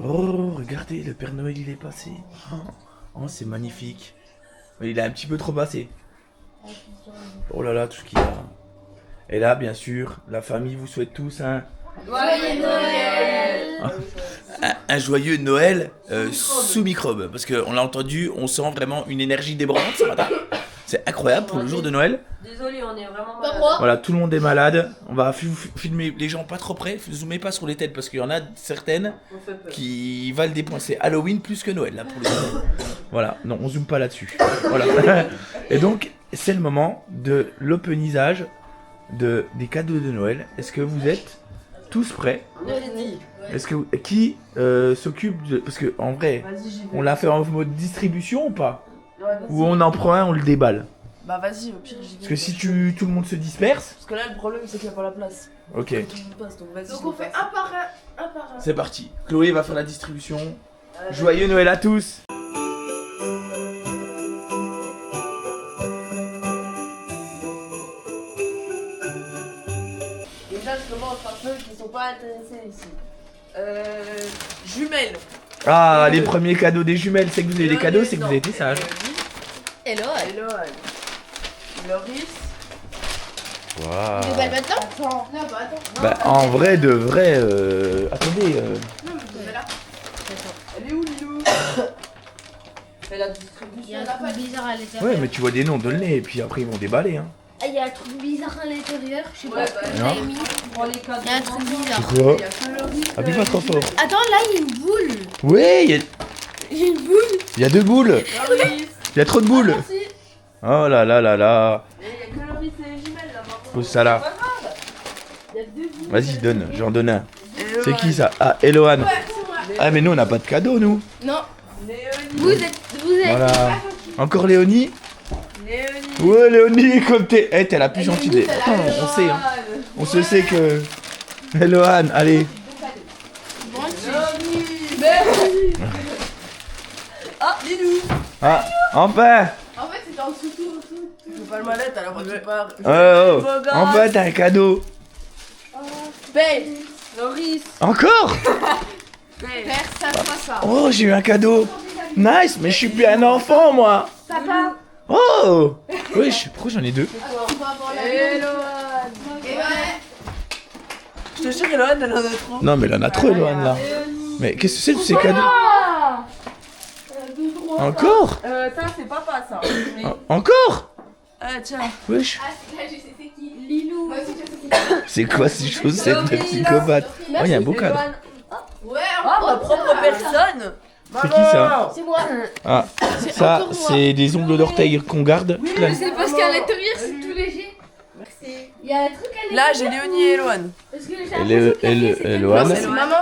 Oh, regardez, le Père Noël il est passé. Oh, c'est magnifique. Mais il est un petit peu trop passé. Oh là là, tout ce qu'il y a. Et là, bien sûr, la famille vous souhaite tous Joyeux Noël. un joyeux Noël sous microbe. Parce qu'on l'a entendu, on sent vraiment une énergie débordante ce matin. C'est incroyable pour le jour de Noël. Désolé, on est vraiment Pas malade. moi. Voilà, tout le monde est malade. On va filmer les gens pas trop près. Zoomez pas sur les têtes parce qu'il y en a certaines On fait peur. qui valent des points. C'est Halloween plus que Noël là pour le coup. Voilà, non, on zoome pas là-dessus. Voilà. Et donc, c'est le moment de l'openisage des cadeaux de Noël. Est-ce que vous êtes tous prêts? Est-ce que qui s'occupe de... Parce que en vrai, Vas-y, j'y vais. on l'a fait en mode distribution ou pas? Ou on en prend un, on le déballe? Bah vas-y, au pire j'y vais. Parce que si tout le monde se disperse, Parce que là le problème c'est qu'il n'y a pas la place. ok, Tout le monde passe, donc vas-y. Donc on fait un par un. c'est parti. Chloé va faire la distribution. Joyeux Noël à tous. Déjà je commence par ceux qui sont pas intéressés ici. Jumelles. Ah, les premiers cadeaux des jumelles, c'est que vous avez des cadeaux, c'est que vous avez été sages. Hello. Hello. Loris. Waouh. Tu déballes maintenant? Attends. Non, bah attends. Bah, en vrai, de vrai, attendez. Non, mais là. Elle est où Lilou? Fais la distribution. Il y a un truc bizarre à l'intérieur. Ouais, mais tu vois des noms, donne-les, et puis après ils vont déballer. Hein. Ah, il y a un truc bizarre à l'intérieur. Je sais Ouais, pas. bah, Vous non. avez mis. Prends les cadeaux. Il y a un truc bizarre. C'est quoi? Il y a que Loris. Appuie pas trop fort. Attends, là, il y a une boule. Ouais, Il y a une boule. il y a deux boules. Loris. Il y a trop de boules. Merci. Oh là là là là. Et il y a que Loris et les jumelles là maintenant. Pose ça là. C'est pas grave. Il y a deux boules. Vas-y, donne, j'en donne un. Hello, C'est qui ça? Ah, Eloane. Ouais, c'est moi. Ah, mais nous on n'a pas de cadeau, nous. Non. Léonie. Vous êtes. Voilà. Encore Léonie? Léonie. Ouais, Léonie, comme t'es. Eh, t'es la plus gentille des. Léonie, Oh, on sait, hein. On se sait que. Eloane, allez. Bon, Loris. Ah, Lilou. Ah, enfin. En fait, c'était en dessous tout. Je fais pas le mallette alors tu pars. Oh, oh. Enfin, t'as un cadeau. Paye. Loris. Encore? Paye. Faire ça, pas ça. Oh, j'ai eu un cadeau. Nice, mais je suis plus un enfant, moi. Papa. Oh. Wesh, pourquoi j'en ai deux? On va avoir la Eloane. Et ouais. Je te jure, Eloane, elle en a trop. Non, mais il en a trop, Eloane, là. Mais qu'est-ce que c'est tous ces cadeaux? Encore? Ça, c'est papa, ça. Mais... Encore? Ah, tiens. Wesh. Ah, là, je sais c'est qui. Lilou. Moi aussi, je sais c'est qui. C'est quoi ces chaussettes de psychopathe? Oh, il y a un beau cadeau. Eloane. Ouais, Ah, ma encore propre ça. personne. C'est qui ça? C'est moi. Ah, ça, encore moi. c'est des ongles d'orteil qu'on garde. toute la- C'est parce qu'à l'intérieur, c'est tout léger. Merci. Il y a un truc à Là, l'intérieur. j'ai Léonie et Eloane. Parce que j'ai Elle l'impression est- qu'il y a elle- rien, c'est elle- que- Loane. Non, c'est maman.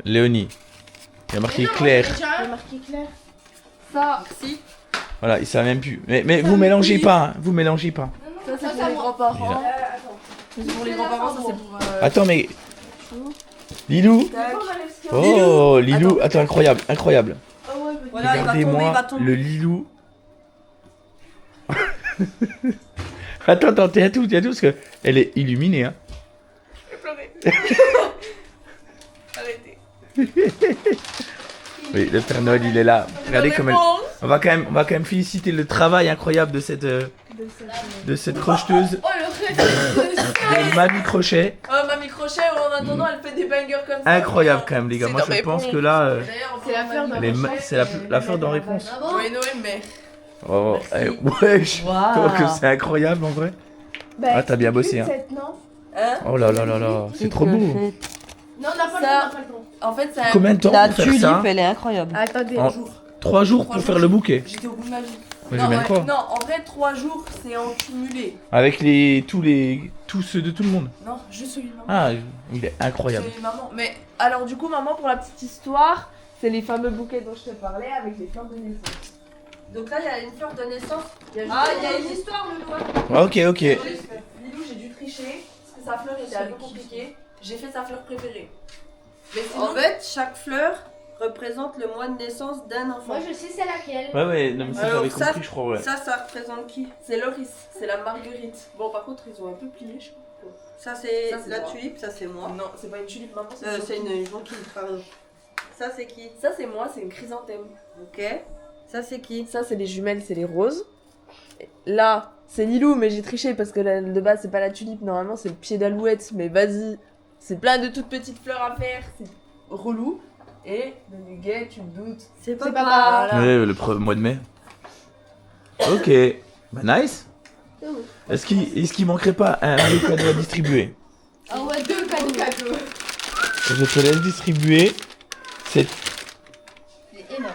Léonie. Il y a marqué Non, Claire. Il y a marqué Claire. Ça, si. Voilà, il savent même plus. Mais vous mélangez pas, hein. Vous mélangez pas. Ça, c'est Ça, pour ça, les moi. grands-parents. C'est pour les grands-parents, ça, c'est pour. Attends, mais. Lilou. Tac. Oh, Lilou. Attends, incroyable, incroyable. Voilà, il va tomber, il va Regardez-moi tomber. le Lilou. Attends, t'es à tout, parce que elle est illuminée, hein. Arrêtez. Oui, le Père Noël, il est là. Regardez comme elle. On va quand même féliciter le travail incroyable de cette crocheteuse Oh, le rêve. de Mamie Crochet. Oh, Mamie Crochet, en attendant, elle fait des bangers comme ça. Incroyable quand même, les gars. C'est Moi, dans je mes pense pompes. que là, D'ailleurs, C'est la fleur elle est c'est la fleur d'en réponse. Bravo. Joyeux Noël, mais. Oh, wesh. Toi que c'est incroyable en vrai. Ah, t'as bien bossé, hein. Hein? Oh là là là là, c'est trop beau. Non, on n'a pas le temps, on n'a pas le temps. En fait, ça. Combien de temps La pour faire tulipe, ça? elle est incroyable. Attendez, En- 3 jours pour faire le bouquet. J'étais au bout de ma vie. Moi, Non, j'ai même ouais, pas. non, en vrai, 3 jours, c'est en cumulé. Avec tous ceux de tout le monde. Non, juste celui de maman. Ah, il est incroyable. Celui de maman. Mais alors, du coup, maman, pour la petite histoire, c'est les fameux bouquets dont je te parlais avec les fleurs de naissance. Donc là, il y a une fleur de naissance. Ah, il y a une histoire, le doigt. Ok, ok. Lilou, j'ai dû tricher parce que sa fleur était un peu compliquée. J'ai fait sa fleur préférée. Mais sinon, En fait, chaque fleur représente le mois de naissance d'un enfant. moi je sais c'est laquelle. Ouais, ouais, non, mais ça Alors, j'avais ça- compris, je crois, ouais. Ça représente qui? c'est Loris, c'est la marguerite. Bon, par contre, ils ont un peu plié, je crois. Ça c'est Ça, c'est la moi. tulipe, ça c'est moi. Non, c'est pas une tulipe, maman, C'est une jonquille, pardon. Ça c'est qui? Ça, c'est moi, c'est une chrysanthème. Ok. Ça c'est qui? Ça, c'est les jumelles, c'est les roses. Là, c'est Lilou, mais j'ai triché parce que de base, c'est pas la tulipe. Normalement, c'est le pied d'alouette. Mais vas-y, c'est plein de toutes petites fleurs à faire. C'est relou. Et le muguet, tu me doutes. C'est pas papa. Voilà. Ouais, le mois de mai. Ok. Bah nice. Est-ce qu'il manquerait pas un cadeau à distribuer? Ah ouais, 2 cadeaux. Je te laisse distribuer. C'est C'est énorme.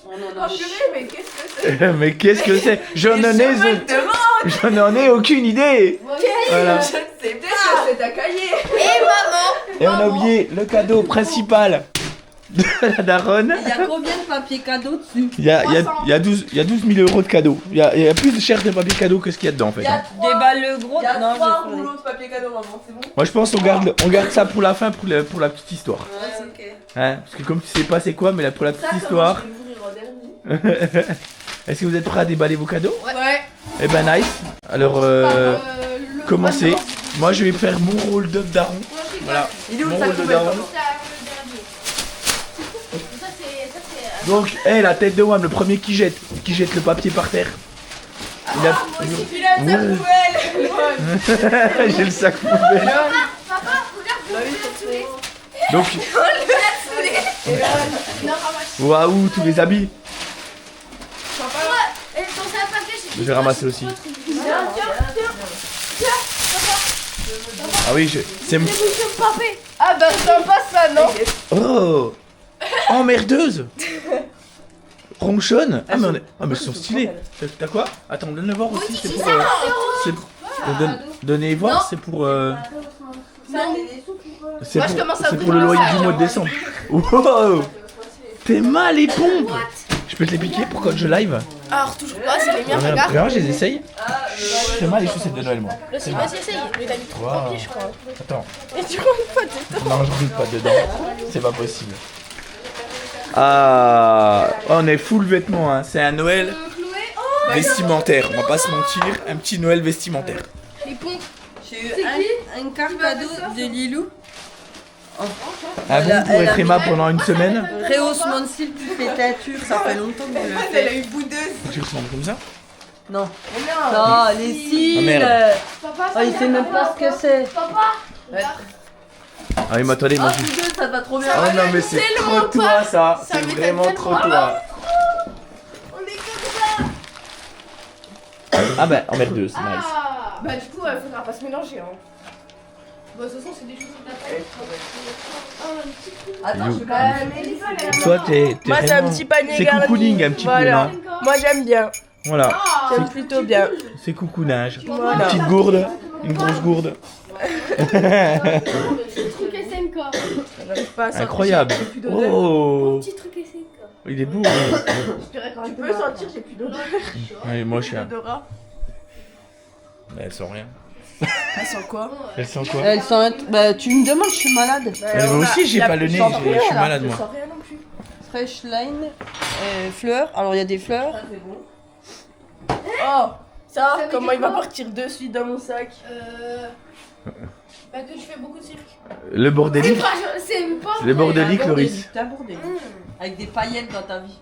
On en Oh a purée, mais qu'est-ce que c'est? mais qu'est-ce que c'est? J'en Demande. ai aucune idée. Voilà. Je ne sais pas, c'est ta cahier. Et on a oublié le cadeau principal de la daronne. Il y a combien de papier cadeau dessus? Il y a 12 000 euros de cadeaux. Il y a plus de cher de papier cadeau que ce qu'il y a dedans en fait. Il y a hein. trois- Déballe le gros. il y a Non, 3 je vais rouleaux de papier cadeau, maman, c'est bon? Moi je pense qu'on garde ça pour la fin pour la petite histoire. Ouais, ok. Hein, parce que comme tu sais pas c'est quoi, mais pour la petite histoire. Je vais l'ouvrir en dernier. Est-ce que vous êtes prêts à déballer vos cadeaux? Ouais. Eh ben nice. Alors commencez. Moi je vais faire mon rôle de daron. Voilà. Il est où le Mon sac rôle de poubelle, daron. maman? Ça c'est. Donc, la tête de Wam, le premier qui jette le papier par terre. Il a... Il a le sac poubelle. J'ai le sac poubelle. Papa, regarde, Donc, Non, waouh, tous les habits. et dans un paquet, Je vais ramasser aussi. Ah oui, c'est mon... Ah bah sympa ça, non? Oh, emmerdeuse. Ronchonne. Ah mais ils sont stylés. T'as quoi? Attends, donne le voir aussi. C'est pour... Donnez voir, c'est pour... C'est Moi, je commence à c'est ouvrir pour le un loyer sac, du mois de décembre. Wow. T'es mal les pompes. Je peux te les piquer pour quand je live? Alors, toujours pas, c'est les miens, Regarde, regarde. regarde, je les essaye. C'est mal les chaussettes de Noël, moi. Vas-y, essaye. Mais t'as mis trop de Wow. papier, je crois. Attends. Et tu rentres pas dedans. Non, je rentre pas dedans. C'est pas possible. Ah, on est full vêtements, hein. C'est un Noël vestimentaire. On va pas se mentir, un petit Noël vestimentaire. Les pompes. J'ai eu un carte cadeau de Lilou. Ah bon, pour être Emma pendant une semaine? Rehausse mon cil, tu fais teinture, ça fait longtemps que je le fais. eu boudeuse. Tu ressembles comme ça? Non. Non. Non, les cils. Ah, merde. Papa, Oh, il sait même pas ce que c'est. Papa. Ah oui, mais attendez, moi Ah, je... boudeuse, ça va trop bien. Oh non, mais c'est trop toi ça. Ça C'est m'étonne vraiment tellement trop toi. On est comme ça. Ah bah, emmerdeuse, nice. Ah. Bah, du coup, il faudra pas se mélanger, hein. Bah, de toute façon, c'est des choses que t'as pas. Oh, un petit coup. Attends, je vais quand Bah, même. mais Lisa, elle a la Toi, main. t'es Moi, c'est un vraiment- petit panier C'est garni. cocooning un petit peu Voilà. là. Moi, j'aime bien. Voilà, Ah. J'aime plutôt bien. c'est coucounage. Une Voilà. petite gourde, une grosse gourde. Petit truc SNK. J'arrive pas à sortir. Incroyable. J'ai plus d'odeur. Oh, Petit truc SNK. il est beau. Tu peux sentir, j'ai plus d'odeur. Ouais, moi je suis un... D'odorat. Elle sent rien. Elle sent quoi? Elle sent quoi? Elles sont. Bah, tu me demandes, je suis malade. Mais moi aussi j'ai pas le nez, je suis malade Je moi. sens rien non plus. Fresh line, fleurs. Alors, il y a des fleurs. Ça, c'est bon. Oh, ça, veut comment dire il va quoi? partir de suite dans mon sac? Bah, que tu fais beaucoup de cirque. Le bordélique. C'est pas. Le bordélique, Loris. T'as bordé. Avec des paillettes dans ta vie.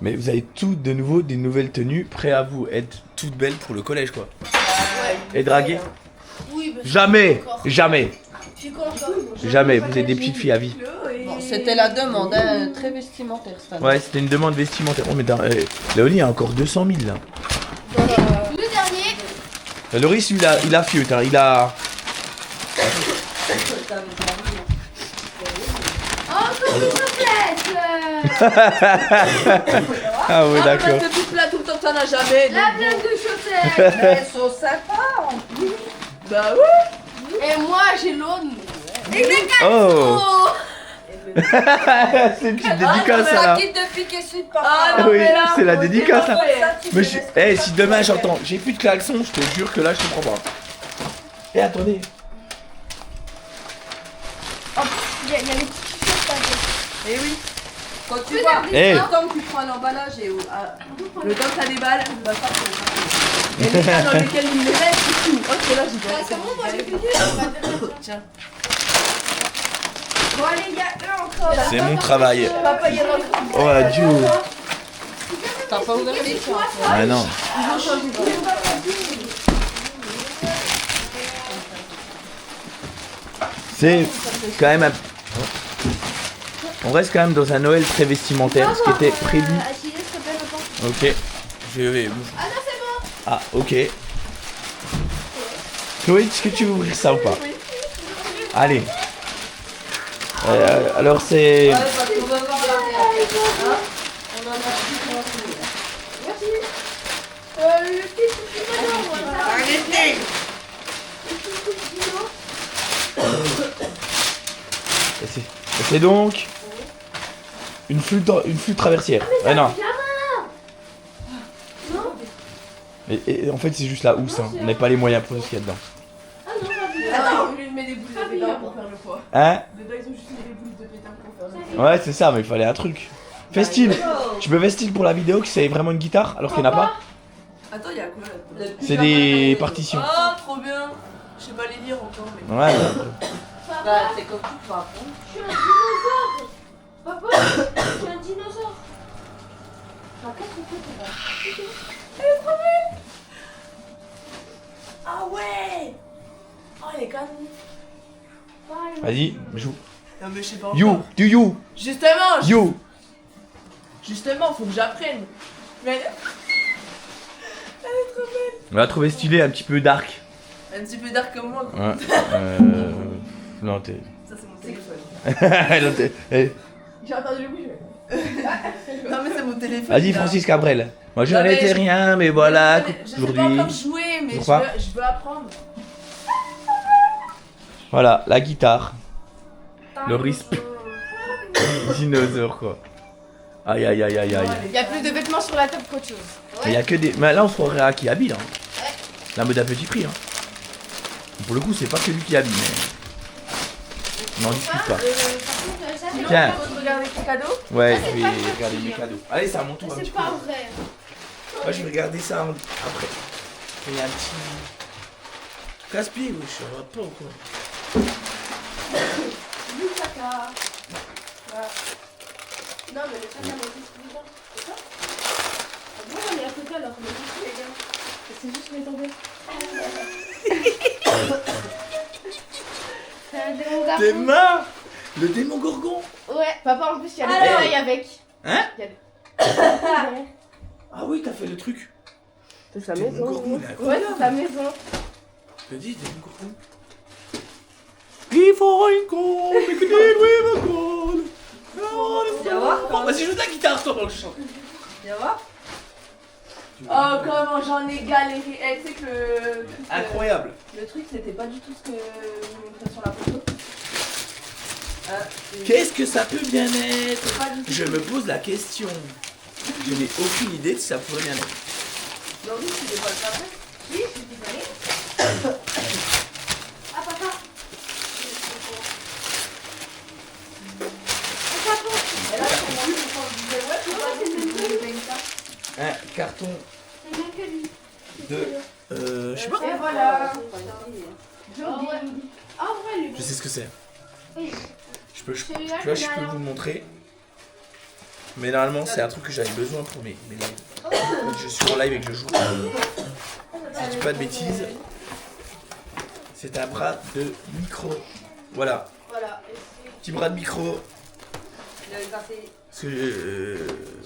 Mais vous avez toutes de nouveau des nouvelles tenues, prêts à vous être toutes belles pour le collège quoi. Et draguer? Oui, bah, Jamais, jamais, je suis content. jamais. Vous êtes des petites filles à vie. Bon, c'était la demande, hein, très vestimentaire cette année. Ouais, c'était une demande vestimentaire. Oh mais Léonie, il y a encore 200 000 là. Le dernier. Loris, lui, il a fiute, hein. Il a... Encore une souplesse. Ah ouais, d'accord. Parce que tout plat tout le temps, t'en as jamais. La donc blague bon. de chaussettes. Elles sont sympas en plus. Bah ouais. Et moi, j'ai l'autre. Oh. Oh. C'est une petite dédicace ça Ça là. quitte depuis que je suis Ah, papa. non, Oui, mais là, c'est la on dédicace, dit là. pas fait. Mais si demain j'entends, j'ai plus de klaxon, je te jure que là je te prends pas. Et attendez. Il y a les petites choses à Eh oui. Quand tu Vous vois, avez Eh. le temps que tu prends l'emballage et Le temps que ça déballe, bah ça c'est. Et les cas dans lesquels il me reste, c'est tout. Ok, là j'y vais. Bah, comment moi j'ai fini? Tiens. Bon, allez, il y a eux encore. C'est mon travail. Papa, il y en a encore. Oh adieu. T'as pas ouvert les tiens. Ah non. Ils ont changé. C'est quand même un... On reste quand même dans un Noël très vestimentaire, ce qui était prévu. Ok. Je vais... Ah non, c'est bon. Ah, ok. Chloé, est-ce que tu veux ouvrir ça ou pas? Allez. Alors c'est... Ouais, parce qu'on va voir l'arrière. Hein? On en a plus pour finir. Merci. Le petit souci cadeau, voilà. Arrêtez! Et c'est donc... Une flûte traversière. Ah non. Et en fait c'est juste la housse, hein. On n'a pas les moyens pour ce qu'il y a dedans. Ah non, pas vu. Attends, ils met des boules de pétanque pour faire le poids. Hein? Dedans, ils ont juste mis des boules de pétanque pour faire le poids. Ouais c'est ça, mais il fallait un truc. Festine, tu peux Festine pour la vidéo que c'est vraiment une guitare alors qu'il n'y en a pas? Attends, il y a quoi là? C'est des partitions. Oh, trop bien. Je sais pas les lire encore, mais. Ouais. Bah, c'est comme tout, tu vas apprendre. Je suis un dinosaure. Papa, je suis un dinosaure. Ah, qu'est-ce que c'est que ça? Ah ouais. Oh, elle est canon. Vas-y, joue. Non, mais je sais pas You, encore. do you, Justement, you. faut que j'apprenne. Mais On l'a trouvé stylé, un petit peu dark. un petit peu dark comme moi. Quoi. Ouais. Non, t'es... Ça, c'est mon téléphone. Non, eh. J'ai entendu le bruit. Non, mais c'est mon téléphone. Vas-y, là. Francis Cabrel. Moi, je Non, n'en mais étais je- rien, mais voilà, Je sais pas aujourd'hui. encore jouer, mais Pourquoi je veux apprendre. Voilà, la guitare. Le risque. Dinosaure, quoi. Aïe, aïe, aïe, aïe, aïe. Il y a plus de vêtements sur la table qu'autre chose. Il y a que des... Mais là, on se croirait à qui habille, hein. La mode à petit prix, hein. Pour le coup, c'est pas que lui qui habille, mais... On n'en discute pas. Tiens. Tu veux regarder tes cadeaux? Ouais, Ça, je c'est vais pas regarder mes cadeaux. Allez, c'est à mon tour un petit C'est peu. pas vrai. Moi, je vais regarder ça après. Il y a un petit... Casse-pied, oui, je vois pas ou quoi. Du caca. Non, mais le caca, mais c'est plus tard. C'est ça? Moi, j'en ai à côté alors, mais c'est les gars. C'est juste mes tombés. C'est un démon garçon. Tes mains. Le démon gorgon. Ouais, papa, en plus, il y a Ah, des oreilles avec. Hein? Il y a des... Ah oui, t'as fait le truc. C'est sa Démon maison. gorgon, il est Ouais, incroyable. c'est ta maison. Je te dis, démon gorgon. Before I go, make a deal with a god. Viens voir, Oh, vas-y, joue de la guitare, toi, pendant que je chante. Viens voir. Oh, comment j'en ai galéré. Eh, tu sais que le truc, Incroyable. le truc, c'était pas du tout ce que vous montrez sur la photo. Qu'est-ce que ça peut bien être? C'est pas du tout. Je me pose la question. Je n'ai aucune idée de si ça pourrait bien être. Non, oui, tu n'es pas le faire. Oui, c'est du balai. Ah, papa. Ah, papa. Et là, pour moi, je disais, ouais, tu vois, c'est le même ça. Un carton C'est bien que lui. de... je sais pas. Et voilà. Joli. Ah, ouais, lui. Je sais ce que c'est. Oui. Tu vois, je peux vous le montrer. Mais normalement, c'est un truc que j'avais besoin pour mes lives. Quand je suis en live et que je joue. Si je dis pas de bêtises, c'est un bras de micro. Voilà, Voilà. petit bras de micro. Il avait cassé. Parce que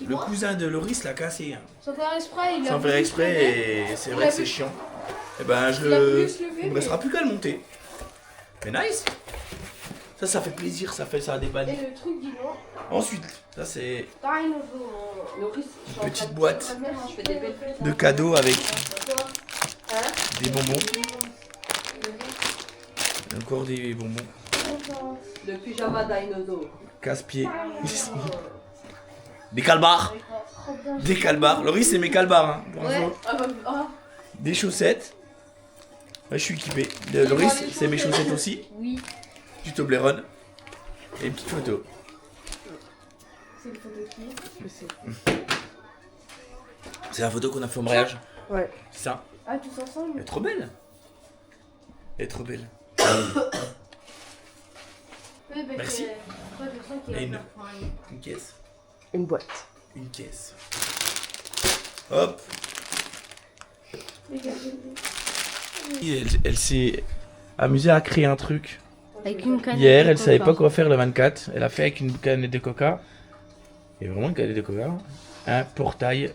le cousin de Loris l'a cassé. Hein. Sans faire exprès, il a Sans faire exprès, et c'est vrai que c'est chiant. Et ben, Il a voulu se lever, il me restera plus qu'à le monter. Mais nice! Ça fait plaisir, ça Et débanne. le truc du nom, Ensuite, ça c'est dinosaure. Loris, une petite boîte je fais des belles fêtes. de cadeaux avec Hein? des bonbons. Encore des bonbons. Le pyjama dinosaure. Casse-pied. Des calbars. Des calbars. Loris, c'est mes calbars. Hein, pour info. Ouais. Ah, bah, ah. Des chaussettes. Ouais, je suis équipé. De Loris, c'est mes chaussettes aussi. Oui. Du Toblerone. Et une petite photo. C'est une photo de qui? Je sais. C'est la photo qu'on a fait au mariage. Ouais. C'est ça. Ah, tous Elle ensemble? est trop belle. Elle est trop belle. Oui, parce Merci. que toi, je sens qu'il Et va une- faire froid. Une caisse. Une boîte. Une caisse. Hop. Elle s'est amusée à créer un truc. Avec une canette Hier, de elle savait coca. pas quoi faire le 24. Elle a fait avec une canette de coca. Et vraiment une canette de coca. Un portail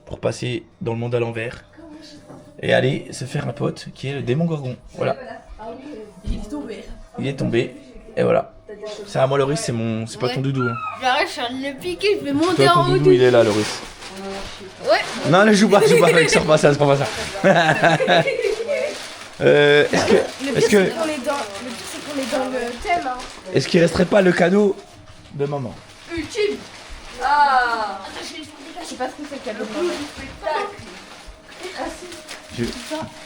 pour passer dans le monde à l'envers. Et aller se faire un pote qui est le démon gorgon. Voilà. Il est tombé. Il est tombé. Et voilà. C'est à moi, Loris, c'est pas ton doudou. Hein. J'arrête, je suis en train de le piquer, je vais monter Toi, ton en haut. doudou, il est là, Loris. Ouais. Non, ne joue pas avec, sors pas ça, sors pas ça. Est-ce que, est-ce que, Le pire, c'est qu'on est dans le thème. Hein. est-ce qu'il resterait pas le cadeau de maman? Ultime. Ah. Je sais pas ce que c'est le cadeau. de maman.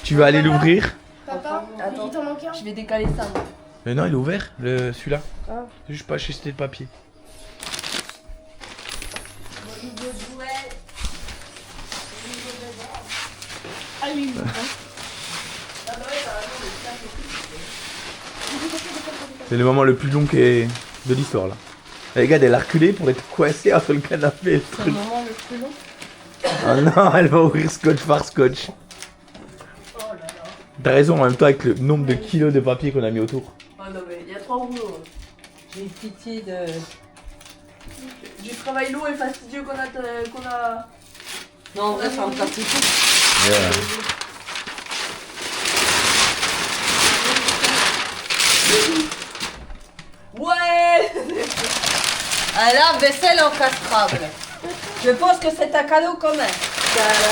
Tu vas aller l'ouvrir? Papa, Attends. il t'en manque un. Je vais décaler ça. moi. Mais non, il est ouvert, celui-là. Ah. C'est juste pas acheté le papier. Ah oui, C'est le moment le plus long de l'histoire là. Et regarde, elle a reculé pour être coincée entre le canapé et le C'est truc. le moment le plus long. Oh non, elle va ouvrir scotch par scotch. T'as raison, en même temps avec le nombre de kilos de papier qu'on a mis autour. Ah non mais il y a 3 rouleaux. J'ai une pitié de... du travail lourd et fastidieux qu'on a... Non en vrai ça me casse les couilles. Ouais. Un lave-vaisselle encastrable. Je pense que c'est un cadeau commun.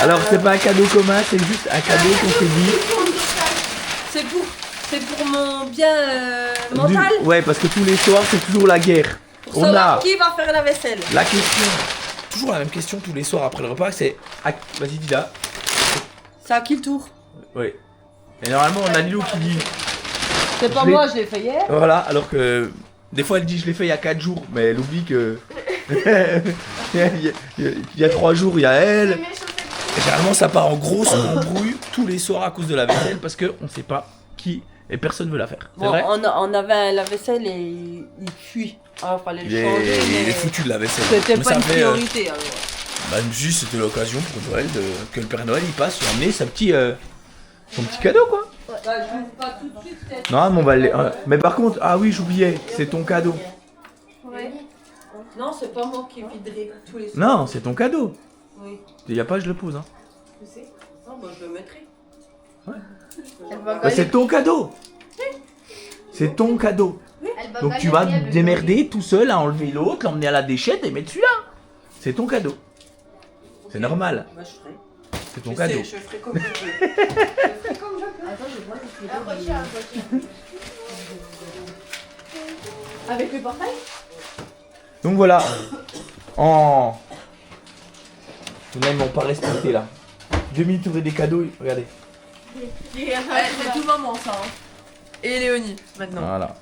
Alors c'est pas un cadeau commun, c'est juste un cadeau qu'on s'est dit. C'est pour mon bien mental. Ouais, parce que tous les soirs c'est toujours la guerre. Pour On savoir a qui va faire la vaisselle. la question, toujours la même question tous les soirs après le repas, c'est... Vas-y, dis là. C'est à qui le tour? Oui. Et normalement on a Lilou qui dit... C'est pas Je l'ai- moi, je l'ai fait hier. Voilà, alors que des fois elle dit je l'ai fait il y a 4 jours, mais elle oublie que il y a 3 jours il y a elle. Et généralement ça part en grosse embrouille tous les soirs à cause de la vaisselle parce que on sait pas qui et personne veut la faire. C'est Bon, vrai? on avait un lave-vaisselle et il fuit. Alors fallait le changer. Il est Mais... foutu de la vaisselle. C'était Mais pas ça une fait, priorité alors. Bah je me suis dit, c'était l'occasion pour Noël que le Père Noël il passe et amener son petit cadeau quoi. Bah, je l'ouvre pas tout de suite peut-être. Non mais on va mais par contre, ah oui j'oubliais, c'est ton cadeau. Ouais. Non, c'est pas moi qui viderai tous les soirs. Non, c'est ton cadeau. Oui. Il y a pas je le pose hein. Je sais. Non, bah je le mettrai. Elle va Bah, c'est ton cadeau. C'est ton cadeau. Donc tu vas te démerder tout seul à enlever l'autre, l'emmener à la déchette et mettre celui-là. C'est ton cadeau. C'est normal. Bah je ferai. C'est ton cadeau. Je ferai comme je veux. Attends, je vois le avec le portail. Donc voilà. En. Là ils m'ont pas respecté là. 2 minutes ouvrir des cadeaux, regardez. Ouais, c'est tout maman ça. Hein. Et Léonie maintenant. Voilà.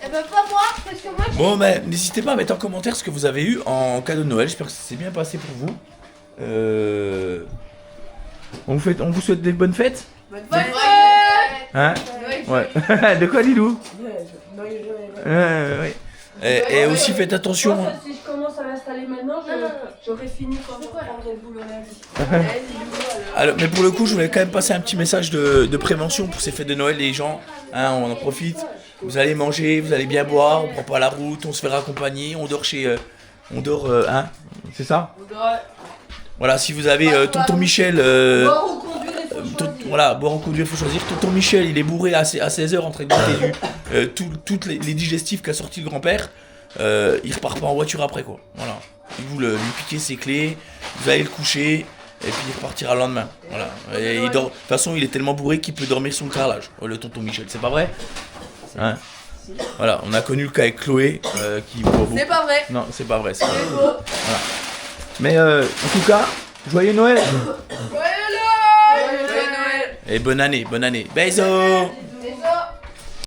Eh ben pas moi, parce que moi Bon mais n'hésitez pas à mettre en commentaire ce que vous avez eu en cadeau de Noël. J'espère que ça s'est bien passé pour vous. On vous souhaite des bonnes fêtes. Bonne Ouais. fête. Hein? Ouais. De quoi Lilou? Ouais. Et aussi faites attention. Je pense que si je commence à l'installer maintenant, Non, non, non. j'aurais fini quand je prendrai le boulot lundi. Alors, mais pour le coup, je voulais quand même passer un petit message de prévention pour ces fêtes de Noël, les gens. Hein, on en profite. Vous allez manger, vous allez bien boire, on prend pas la route, on se fait raccompagner, on dort hein, c'est ça? Voilà, si vous avez tonton Michel, Boire ou conduire, il faut choisir. voilà, boire ou conduire, faut choisir. Tonton Michel, il est bourré à 16h en train de goûter toutes les digestifs qu'a sorti le grand-père. Il repart pas en voiture après quoi. Voilà. Et vous lui piquez ses clés, vous allez le coucher, et puis il repartira le lendemain. Voilà. Et il dort. De toute façon, il est tellement bourré qu'il peut dormir sur le carrelage. Le tonton Michel, c'est pas vrai? Hein? Voilà, on a connu le cas avec Chloé qui boit beaucoup. C'est pas vrai. Non, c'est pas vrai. C'est pas vrai. C'est faux. Voilà. Mais en tout cas, joyeux Noël Joyeux Noël. et bonne année, bonne année. Bisous.